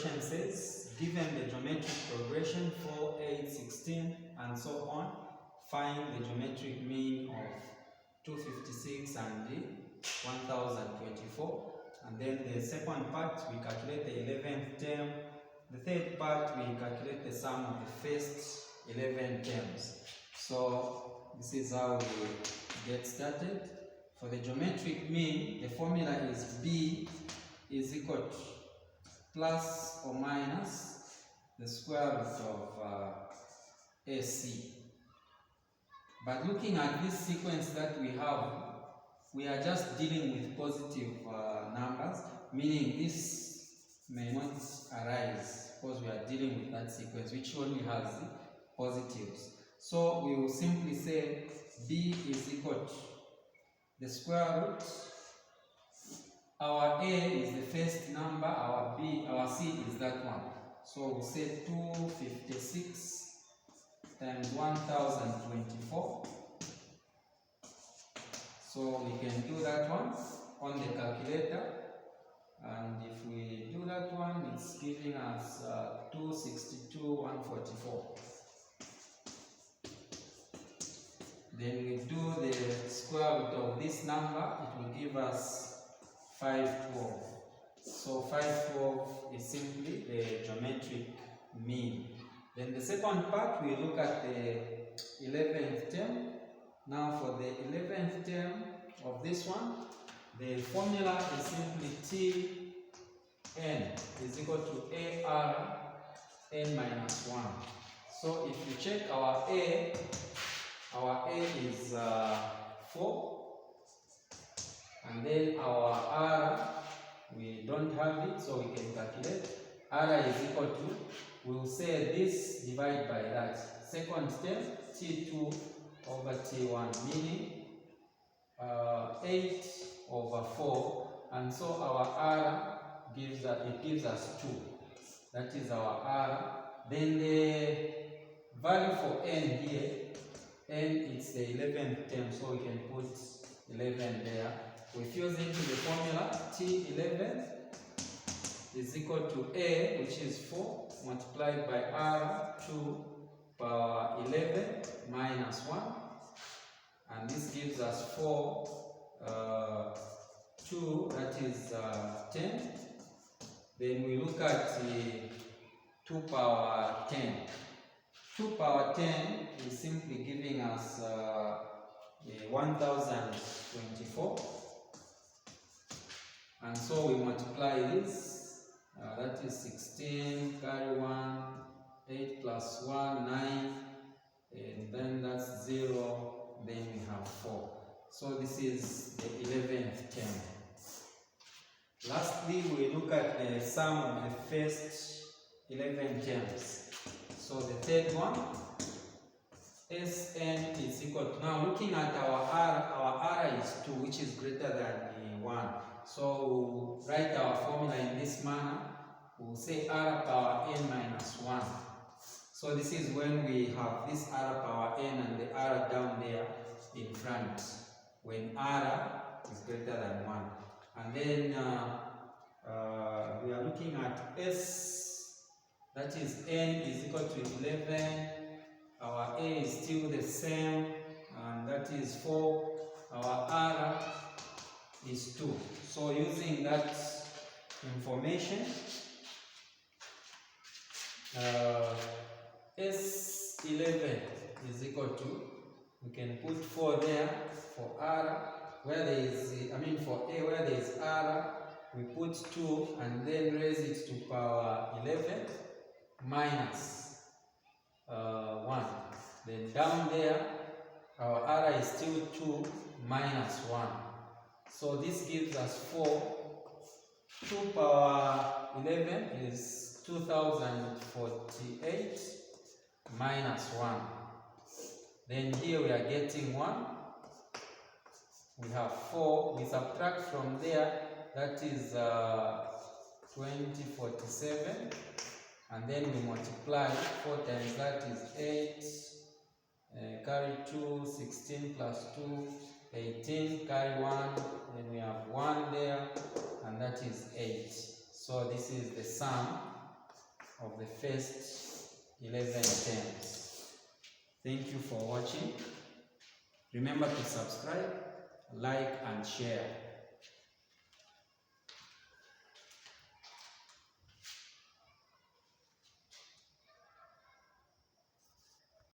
question says, given the geometric progression 4, 8, 16, and so on, find the geometric mean of 256 and 1024. And then the second part, we calculate the 11th term. The third part, we calculate the sum of the first 11 terms. So this is how we get started. For the geometric mean, the formula is B is equal to plus or minus the square root of AC. But looking at this sequence that we have, we are just dealing with positive numbers, meaning this may not arise because we are dealing with that sequence which only has positives. So we will simply say B is equal to the square root. Our A is the first number, our C is that one. So we say 256 times 1024. So we can do that one on the calculator. And if we do that one, it's giving us 262,144. Then we do the square root of this number, it will give us 512. So 512 is simply the geometric mean. Then the second part, we look at the 11th term. Now for the 11th term of this one, the formula is simply Tn is equal to AR n minus 1. So if you check our A is 4. And then our R, we don't have it, so we can calculate. R is equal to, we'll say this divided by that. Second term, T2 over T1, meaning 8 over 4. And so our R gives us 2. That is our R. Then the value for N here, N is the 11th term, so we can put 11 there. We fuse into the formula, T11 is equal to A, which is 4, multiplied by R, 2 power 11 minus 1. And this gives us 4, 2, that is 10. Then we look at the 2 power 10. 2 power 10 is simply giving us 1024. And so we multiply this, that is 16, carry 1, 8 plus 1, 9, and then that's 0, then we have 4. So this is the 11th term. Lastly, we look at the sum of the first 11 terms. So the third one, Sn is equal to, now looking at our R is 2, which is greater than the 1. So we'll write our formula in this manner. We'll say R power n minus 1. So this is when we have this R power n and the R down there in front, when R is greater than 1. And then we are looking at S, that is n is equal to 11. Our A is still the same, and that is 4. Our R is 2. So using that information, S11 is equal to, we can put 4 there for R, where there is, for A where there is R, we put 2 and then raise it to power 11 minus 1. Then down there, our R is still 2 minus 1. So this gives us 4. 2 power 11 is 2048 minus 1. Then here we are getting 1. We have 4. We subtract from there, that is 2047. And then we multiply 4 times that is 8. Carry 2, 16 plus 2, 18, carry 1, then we have 1 there, and that is 8. So this is the sum of the first 11 terms. Thank you for watching. Remember to subscribe, like and share.